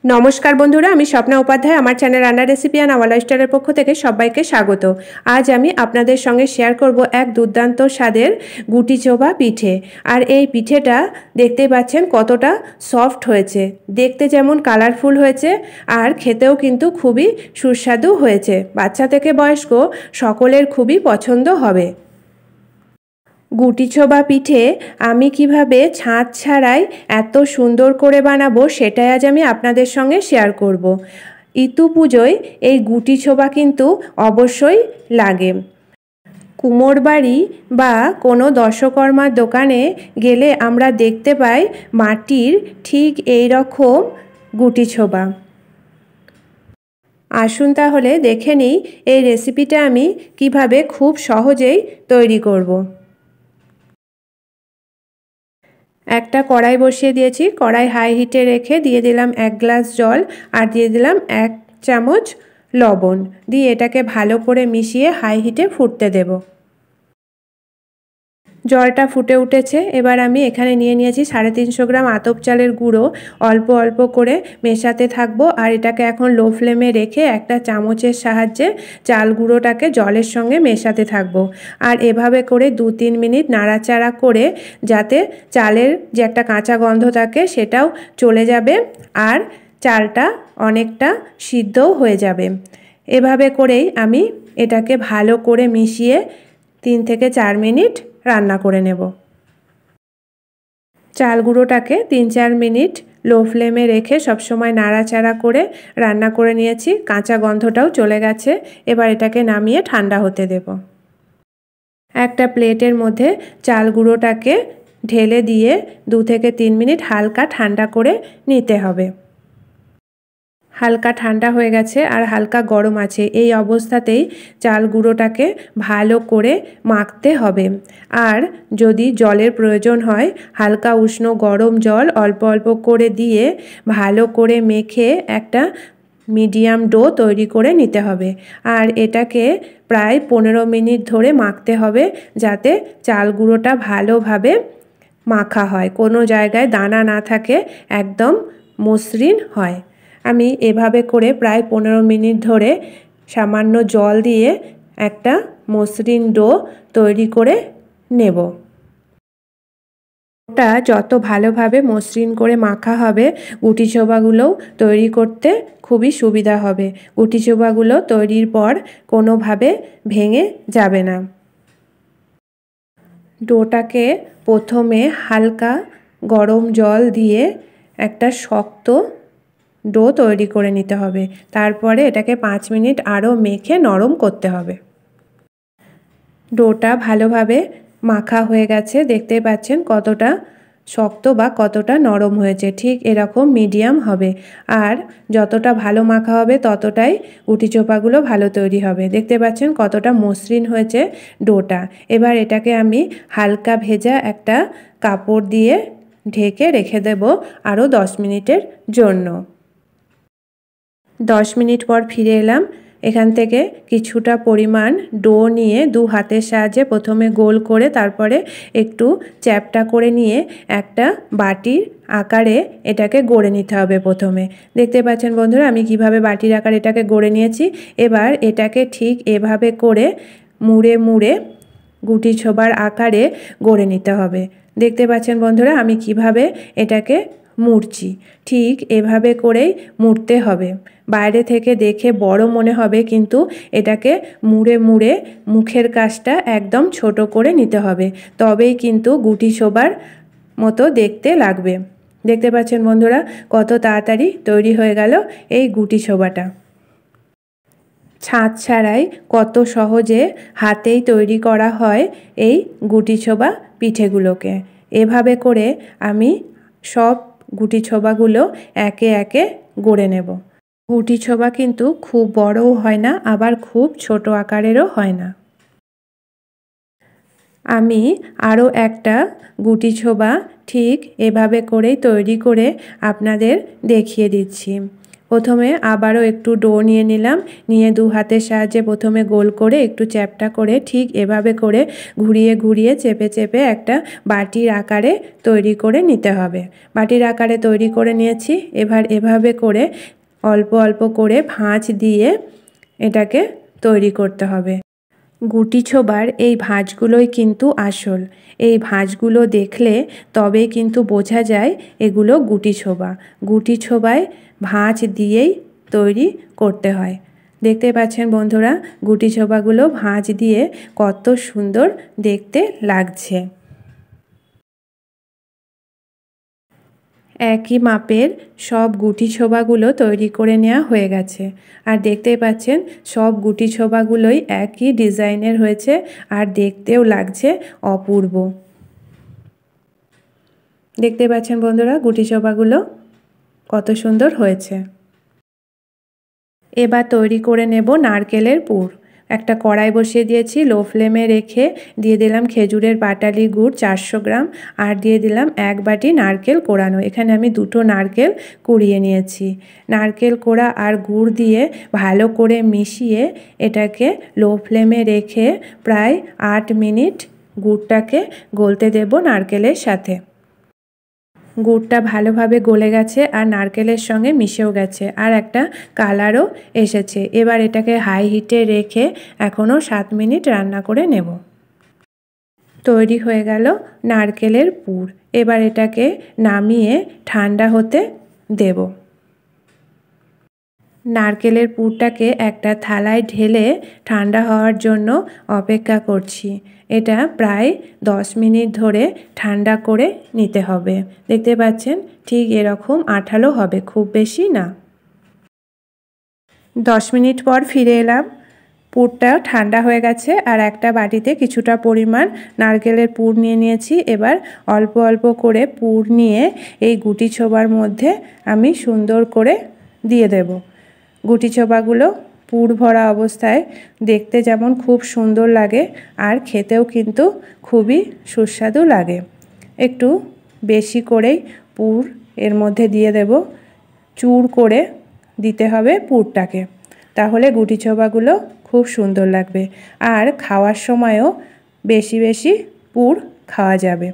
नमस्कार बंधुरा आमी स्वप्ना उपाध्याय आमार चैनल रान्ना रेसिपि एंड आवर लाइफस्टाइलेर पक्ष थेके सबाइके स्वागत। आज आमी आपनादेर संगे शेयर करब एक दुर्दान्त स्वादेर गुटी चोबा पिठे। और एई पिठेटा देखतेई पाच्छेन कतटा सफ्ट हयेछे, देखते जेमन कालारफुल हयेछे और खेतेও किन्तु खूबই सुस्वादु हयेछे। बाच्चा थेके बयस्क सकलेर खूबই पछन्द हबे। गुटी छोबा पिठे आमी किभाबे छाँच छाड़ाई एत सुंदर करे बानाबो सेटाई आज आमी आपनादेर संगे शेयर करब। इतु पुजोय एई गुटी छोबा किन्तु अवश्यई लागे। कुमोर बाड़ी बा कोनो दशकर्मार दोकाने गेले आमरा देखते पाई माटिर ठीक एई रकम गुटी छोबा। आसुन ताहले देखे निई एई रेसिपिटा आमी किभाबे खूब सहजेई तैरी करब। একটা কড়াই বসিয়ে দিয়েছি, কড়াই হাই হিটে রেখে দিয়ে দিলাম 1 গ্লাস জল আর দিয়ে দিলাম 1 চামচ লবণ দিয়ে এটাকে ভালো করে মিশিয়ে হাই হিটে ফুটতে দেব। জলটা ফুটে উঠেছে, এবার আমি এখানে নিয়ে নিয়েছি 350 গ্রাম আতপ চালের গুঁড়ো। অল্প অল্প করে মেশাতে থাকবো আর এটাকে এখন লো ফ্লেমে রেখে একটা চামচের সাহায্যে চাল গুঁড়োটাকে জলের সঙ্গে মেশাতে থাকবো। আর এভাবে করে 2-3 মিনিট নাড়াচাড়া করে যাতে চালের যে একটা কাঁচা গন্ধ থাকে সেটাও চলে যাবে আর চালটা অনেকটা সিদ্ধও হয়ে যাবে। এভাবে করেই আমি এটাকে ভালো করে মিশিয়ে 3 থেকে 4 মিনিট রান্না করে নেব। চাল গুঁড়োটাকে 3-4 মিনিট লো ফ্লেমে রেখে সবসময় নাড়াচাড়া করে রান্না করে নিয়েছি, কাঁচা গন্ধটাও চলে গেছে। এবার এটাকে নামিয়ে ঠান্ডা হতে দেব। একটা প্লেটের মধ্যে চাল গুঁড়োটাকে ঢেলে দিয়ে 2 থেকে 3 মিনিট হালকা ঠান্ডা করে নিতে হবে। হালকা ঠান্ডা হয়ে গেছে আর হালকা গরম আছে, এই অবস্থাতেই চাল গুঁড়োটাকে ভালো করে মাখতে হবে। আর যদি জলের প্রয়োজন হয় হালকা উষ্ণ গরম জল অল্প অল্প করে দিয়ে ভালো করে মেখে একটা মিডিয়াম ডো তৈরি করে নিতে হবে। আর এটাকে প্রায় 15 মিনিট ধরে মাখতে হবে যাতে চাল গুঁড়োটা ভালোভাবে মাখা হয়, কোনো জায়গায় দানা না থাকে, একদম মসৃণ হয়। আমি এভাবে করে প্রায় 15 মিনিট ধরে সামান্য জল দিয়ে একটা মসৃণ ডো তৈরি করে নেব। ওটা যত ভালোভাবে মসৃণ করে মাখা হবে গুটি ছোবাগুলোও তৈরি করতে খুবই সুবিধা হবে। গুটি ছোবাগুলো তৈরির পর কোনোভাবে ভেঙে যাবে না। ডোটাকে প্রথমে হালকা গরম জল দিয়ে একটা শক্ত ডো তৈরি করে নিতে হবে, তারপরে এটাকে 5 মিনিট আরও মেখে নরম করতে হবে। ডোটা ভালোভাবে মাখা হয়ে গেছে, দেখতেই পাচ্ছেন কতটা শক্ত বা কতটা নরম হয়েছে, ঠিক এরকম মিডিয়াম হবে। আর যতটা ভালো মাখা হবে ততটাই গুটি চোপাগুলো ভালো তৈরি হবে। দেখতে পাচ্ছেন কতটা মসৃণ হয়েছে ডোটা। এবার এটাকে আমি হালকা ভেজা একটা কাপড় দিয়ে ঢেকে রেখে দেব আরও 10 মিনিটের জন্য। 10 মিনিট পর ফিরে এলাম। এখান থেকে কিছুটা পরিমাণ ডো নিয়ে 2 হাতের সাহায্যে প্রথমে গোল করে তারপরে একটু চ্যাপটা করে নিয়ে একটা বাটির আকারে এটাকে গড়ে নিতে হবে প্রথমে। দেখতে পাচ্ছেন বন্ধুরা আমি কিভাবে বাটির আকারে এটাকে গড়ে নিয়েছি। এবার এটাকে ঠিক এভাবে করে মুড়ে মুড়ে গুটি ছোবার আকারে গড়ে নিতে হবে। দেখতে পাচ্ছেন বন্ধুরা আমি কিভাবে এটাকে মুড়ছি, ঠিক এভাবে করেই মুড়তে হবে। বাইরে থেকে দেখে বড় মনে হবে কিন্তু এটাকে মুড়ে মুড়ে মুখের কাজটা একদম ছোট করে নিতে হবে, তবেই কিন্তু গুটি ছোবার মতো দেখতে লাগবে। দেখতে পাচ্ছেন বন্ধুরা কত তাড়াতাড়ি তৈরি হয়ে গেল এই গুটি ছোবাটা। ছাঁচ ছাড়াই কত সহজে হাতেই তৈরি করা হয় এই গুটি ছোবা পিঠেগুলোকে। এভাবে করে আমি সব গুটি ছোবাগুলো একে একে গড়ে নেব। গুটি ছোবা কিন্তু খুব বড়ও হয় না আবার খুব ছোট আকারেরও হয় না। আমি আরও একটা গুটি ছোবা ঠিক এভাবে করেই তৈরি করে আপনাদের দেখিয়ে দিচ্ছি। প্রথমে আবারও একটু ডো নিয়ে নিলাম, নিয়ে দু হাতের সাহায্যে প্রথমে গোল করে একটু চ্যাপ্টা করে ঠিক এভাবে করে ঘুরিয়ে ঘুরিয়ে চেপে চেপে একটা বাটির আকারে তৈরি করে নিতে হবে। বাটির আকারে তৈরি করে নিয়েছি। এবার এভাবে করে অল্প অল্প করে ভাঁজ দিয়ে এটাকে তৈরি করতে হবে। গুটি ছোবার এই ভাঁজগুলোই কিন্তু আসল। এই ভাঁজগুলো দেখলে তবেই কিন্তু বোঝা যায় এগুলো গুটি ছোবা। গুটি ছোবায় ভাঁজ দিয়েই তৈরি করতে হয়। দেখতে পাচ্ছেন বন্ধুরা, গুটি ছোবাগুলো ভাঁজ দিয়ে কত সুন্দর দেখতে লাগছে। একই মাপের সব গুটি ছোবাগুলো তৈরি করে নেওয়া হয়ে গেছে। আর দেখতেই পাচ্ছেন সব গুটি ছোবাগুলোই একই ডিজাইনের হয়েছে আর দেখতেও লাগছে অপূর্ব। দেখতে পাচ্ছেন বন্ধুরা গুটি ছোবাগুলো কত সুন্দর হয়েছে। এবার তৈরি করে নেব নারকেলের পুর। একটা কড়াই বসিয়ে দিয়েছি, লো ফ্লেমে রেখে দিয়ে দিলাম খেজুরের পাটালি গুড় 400 গ্রাম আর দিয়ে দিলাম 1 বাটি নারকেল কোড়ানো। এখানে আমি 2টো নারকেল কুড়িয়ে নিয়েছি। নারকেল কোড়া আর গুড় দিয়ে ভালো করে মিশিয়ে এটাকে লো ফ্লেমে রেখে প্রায় 8 মিনিট গুড়টাকে গলতে দেব নারকেলের সাথে। গুড়টা ভালোভাবে গলে গেছে আর নারকেলের সঙ্গে মিশেও গেছে আর একটা কালারও এসেছে। এবার এটাকে হাই হিটে রেখে এখনও 7 মিনিট রান্না করে নেব। তৈরি হয়ে গেল নারকেলের পুর। এবার এটাকে নামিয়ে ঠান্ডা হতে দেব। নারকেলের পুরটাকে একটা থালায় ঢেলে ঠান্ডা হওয়ার জন্য অপেক্ষা করছি। এটা প্রায় 10 মিনিট ধরে ঠান্ডা করে নিতে হবে। দেখতে পাচ্ছেন ঠিক এরকম আঠালো হবে, খুব বেশি না। 10 মিনিট পর ফিরে এলাম। পুরটা ঠান্ডা হয়ে গেছে আর একটা বাটিতে কিছুটা পরিমাণ নারকেলের পুর নিয়ে নিয়েছি। এবার অল্প অল্প করে পুর নিয়ে এই গুটি ছোবার মধ্যে আমি সুন্দর করে দিয়ে দেব। গুটি ছোবাগুলো পুর ভরা অবস্থায় দেখতে যেমন খুব সুন্দর লাগে আর খেতেও কিন্তু খুবই সুস্বাদু লাগে। একটু বেশি করেই পুর এর মধ্যে দিয়ে দেব। চূর করে দিতে হবে পুরটাকে, তাহলে গুটি ছোবাগুলো খুব সুন্দর লাগবে আর খাওয়ার সময়ও বেশি বেশি পুর খাওয়া যাবে।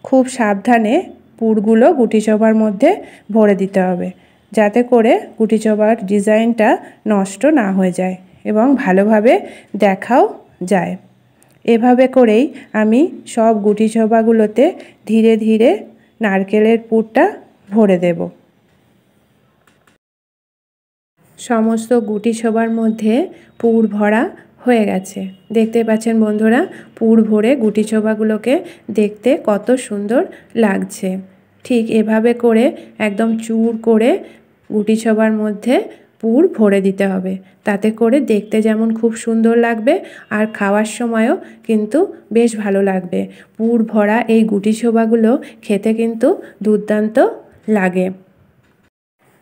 খুব সাবধানে পুরগুলো গুটি ছোবার মধ্যে ভরে দিতে হবে, যাতে করে গুটি ছোবার ডিজাইনটা নষ্ট না হয়ে যায় এবং ভালোভাবে দেখাও যায়। এভাবে করেই আমি সব গুটি ছোবাগুলোতে ধীরে ধীরে নারকেলের পুরটা ভরে দেব। সমস্ত গুটি ছোবার মধ্যে পুর ভরা হয়ে গেছে। দেখতে পাচ্ছেন বন্ধুরা, পুর ভরে গুটি ছোবাগুলোকে দেখতে কত সুন্দর লাগছে। ঠিক এভাবে করে একদম চূর করে গুটি ছোবার মধ্যে পুর ভরে দিতে হবে, তাতে করে দেখতে যেমন খুব সুন্দর লাগবে আর খাওয়ার সময়ও কিন্তু বেশ ভালো লাগবে। পুর ভরা এই গুটি ছোবাগুলো খেতে কিন্তু দুর্দান্ত লাগে।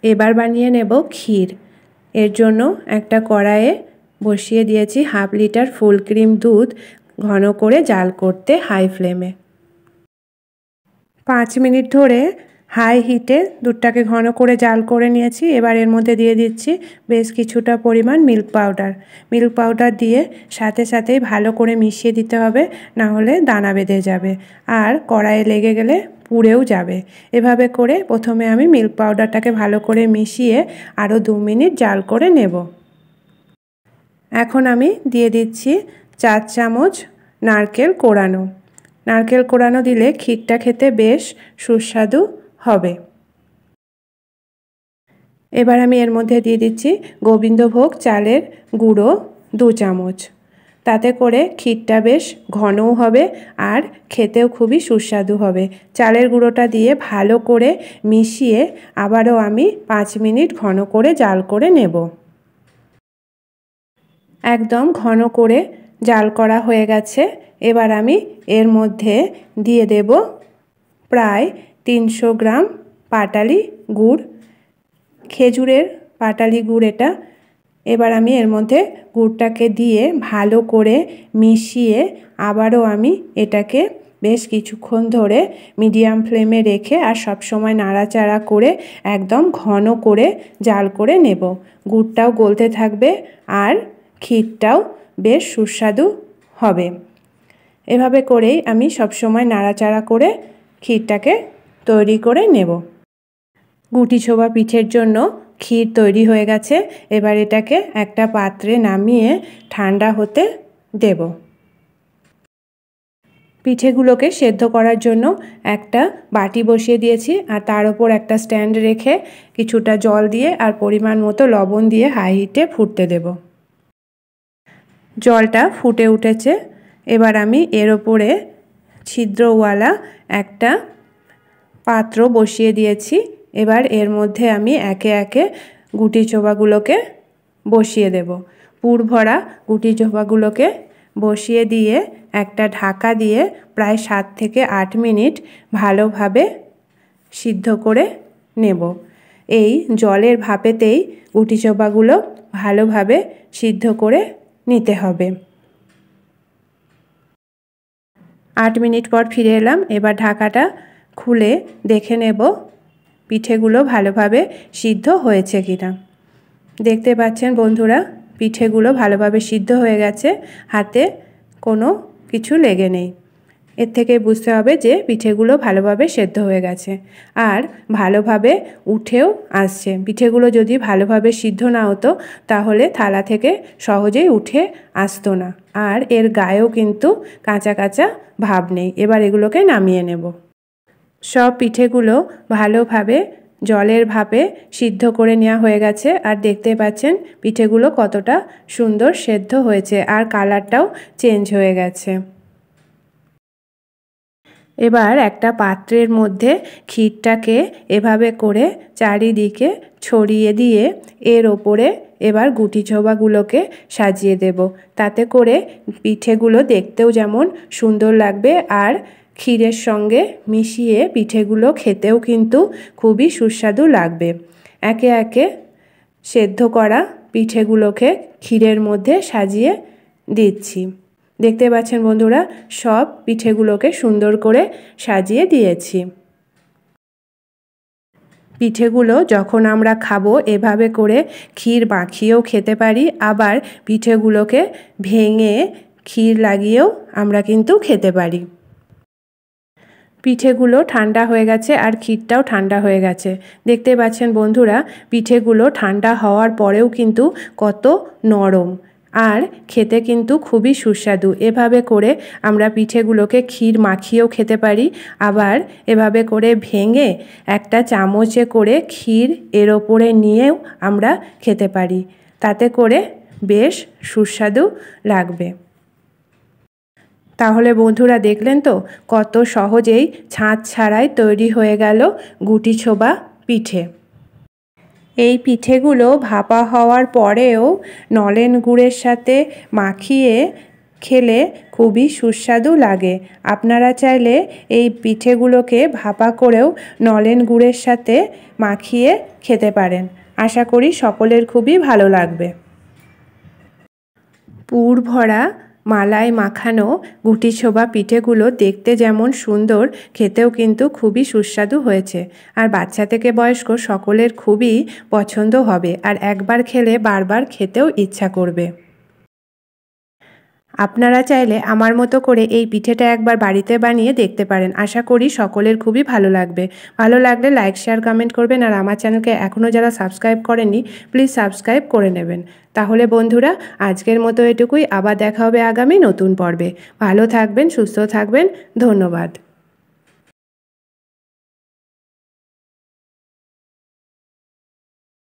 এবার বানিয়ে নেব ক্ষীর। এর জন্য একটা কড়াইয়ে বসিয়ে দিয়েছি হাফ লিটার ফুল ক্রিম দুধ ঘন করে জাল করতে হাই ফ্লেমে। 5 মিনিট ধরে হাই হিটে দুধটাকে ঘন করে জাল করে নিয়েছি। এবার এর মধ্যে দিয়ে দিচ্ছি বেশ কিছুটা পরিমাণ মিল্ক পাউডার। মিল্ক পাউডার দিয়ে সাথে সাথেই ভালো করে মিশিয়ে দিতে হবে, না হলে দানা বেঁধে যাবে আর কড়াইয়ে লেগে গেলে পুড়েও যাবে। এভাবে করে প্রথমে আমি মিল্ক পাউডারটাকে ভালো করে মিশিয়ে আরও 2 মিনিট জাল করে নেব। এখন আমি দিয়ে দিচ্ছি 4 চামচ নারকেল কোড়ানো। নারকেল কোড়ানো দিলে ক্ষীরটা খেতে বেশ সুস্বাদু হবে। এবার আমি এর মধ্যে দিয়ে দিচ্ছি গোবিন্দভোগ চালের গুঁড়ো 2 চামচ। তাতে করে ক্ষীরটা বেশ ঘনও হবে আর খেতেও খুবই সুস্বাদু হবে। চালের গুঁড়োটা দিয়ে ভালো করে মিশিয়ে আবারও আমি 5 মিনিট ঘন করে জাল করে নেব। একদম ঘন করে জাল করা হয়ে গেছে। এবার আমি এর মধ্যে দিয়ে দেব প্রায় 300 গ্রাম পাটালি গুড়, খেজুরের পাটালি গুড় এটা। এবার আমি এর মধ্যে গুড়টাকে দিয়ে ভালো করে মিশিয়ে আবারও আমি এটাকে বেশ কিছুক্ষণ ধরে মিডিয়াম ফ্লেমে রেখে আর সব সময় নাড়াচাড়া করে একদম ঘন করে জাল করে নেব। গুড়টাও গলতে থাকবে আর ক্ষীরটাও বেশ সুস্বাদু হবে। এভাবে করেই আমি সব সময় নাড়াচাড়া করে ক্ষীরটাকে তৈরি করে নেব। গুটি ছোবা পিঠের জন্য ক্ষীর তৈরি হয়ে গেছে। এবার এটাকে একটা পাত্রে নামিয়ে ঠান্ডা হতে দেব। পিঠেগুলোকে সেদ্ধ করার জন্য একটা বাটি বসিয়ে দিয়েছি আর তার উপর একটা স্ট্যান্ড রেখে কিছুটা জল দিয়ে আর পরিমাণ মতো লবণ দিয়ে হাই হিটে ফুটতে দেব। জলটা ফুটে উঠেছে। এবার আমি এর ওপরে ছিদ্রওয়ালা একটা পাত্র বসিয়ে দিয়েছি। এবার এর মধ্যে আমি একে একে গুটি চোবাগুলোকে বসিয়ে দেব। পুর ভরা গুটি চোবাগুলোকে বসিয়ে দিয়ে একটা ঢাকা দিয়ে প্রায় 7 থেকে 8 মিনিট ভালোভাবে সিদ্ধ করে নেব। এই জলের ভাপেতেই গুটি চোবাগুলো ভালোভাবে সিদ্ধ করে নিতে হবে। 8 মিনিট পর ফিরে এলাম। এবার ঢাকাটা খুলে দেখে নেব পিঠেগুলো ভালোভাবে সিদ্ধ হয়েছে কিনা। দেখতে পাচ্ছেন বন্ধুরা, পিঠেগুলো ভালোভাবে সিদ্ধ হয়ে গেছে, হাতে কোনো কিছু লেগে নেই। এর থেকে বুঝতে হবে যে পিঠেগুলো ভালোভাবে সেদ্ধ হয়ে গেছে আর ভালোভাবে উঠেও আসছে। পিঠেগুলো যদি ভালোভাবে সিদ্ধ না হতো তাহলে থালা থেকে সহজেই উঠে আসতো না আর এর গায়েও কিন্তু কাঁচা কাঁচা ভাব নেই। এবার এগুলোকে নামিয়ে নেব। সব পিঠেগুলো ভালোভাবে জলের ভাপে সিদ্ধ করে নেওয়া হয়ে গেছে আর দেখতে পাচ্ছেন পিঠেগুলো কতটা সুন্দর সেদ্ধ হয়েছে আর কালারটাও চেঞ্জ হয়ে গেছে। এবার একটা পাত্রের মধ্যে ক্ষীরটাকে এভাবে করে চারিদিকে ছড়িয়ে দিয়ে এর ওপরে এবার গুটি ছোবাগুলোকে সাজিয়ে দেব। তাতে করে পিঠেগুলো দেখতেও যেমন সুন্দর লাগবে আর ক্ষীরের সঙ্গে মিশিয়ে পিঠেগুলো খেতেও কিন্তু খুবই সুস্বাদু লাগবে। একে একে সেদ্ধ করা পিঠেগুলোকে ক্ষীরের মধ্যে সাজিয়ে দিচ্ছি। দেখতে পাচ্ছেন বন্ধুরা, সব পিঠেগুলোকে সুন্দর করে সাজিয়ে দিয়েছি। পিঠেগুলো যখন আমরা খাবো এভাবে করে ক্ষীর মাখিয়েও খেতে পারি, আবার পিঠেগুলোকে ভেঙে ক্ষীর লাগিয়েও আমরা কিন্তু খেতে পারি। পিঠেগুলো ঠান্ডা হয়ে গেছে আর ক্ষীরটাও ঠান্ডা হয়ে গেছে। দেখতে পাচ্ছেন বন্ধুরা, পিঠেগুলো ঠান্ডা হওয়ার পরেও কিন্তু কত নরম আর খেতে কিন্তু খুবই সুস্বাদু। এভাবে করে আমরা পিঠেগুলোকে ক্ষীর মাখিয়েও খেতে পারি, আবার এভাবে করে ভেঙে একটা চামচে করে ক্ষীর এর ওপরে নিয়েও আমরা খেতে পারি। তাতে করে বেশ সুস্বাদু লাগবে। তাহলে বন্ধুরা দেখলেন তো কত সহজেই ছাঁচ ছাড়াই তৈরি হয়ে গেল গুটি ছোবা পিঠে। এই পিঠেগুলো ভাপা হওয়ার পরেও নলেন গুড়ের সাথে মাখিয়ে খেলে খুবই সুস্বাদু লাগে। আপনারা চাইলে এই পিঠেগুলোকে ভাপা করেও নলেন গুড়ের সাথে মাখিয়ে খেতে পারেন। আশা করি সকলের খুবই ভালো লাগবে। পুর ভরা মালাই মাখানো গুটি ছোবা পিঠেগুলো দেখতে যেমন সুন্দর, খেতেও কিন্তু খুবই সুস্বাদু হয়েছে আর বাচ্চা থেকে বয়স্ক সকলের খুবই পছন্দ হবে আর একবার খেলে বারবার খেতেও ইচ্ছা করবে। আপনারা চাইলে আমার মতো করে এই পিঠেটা একবার বাড়িতে বানিয়ে দেখতে পারেন। আশা করি সকলের খুবই ভালো লাগবে। ভালো লাগলে লাইক শেয়ার কমেন্ট করবেন আর আমার চ্যানেলকে এখনও যারা সাবস্ক্রাইব করেননি প্লিজ সাবস্ক্রাইব করে নেবেন। তাহলে বন্ধুরা আজকের মতো এটুকুই। আবার দেখা হবে আগামী নতুন পর্বে। ভালো থাকবেন, সুস্থ থাকবেন। ধন্যবাদ।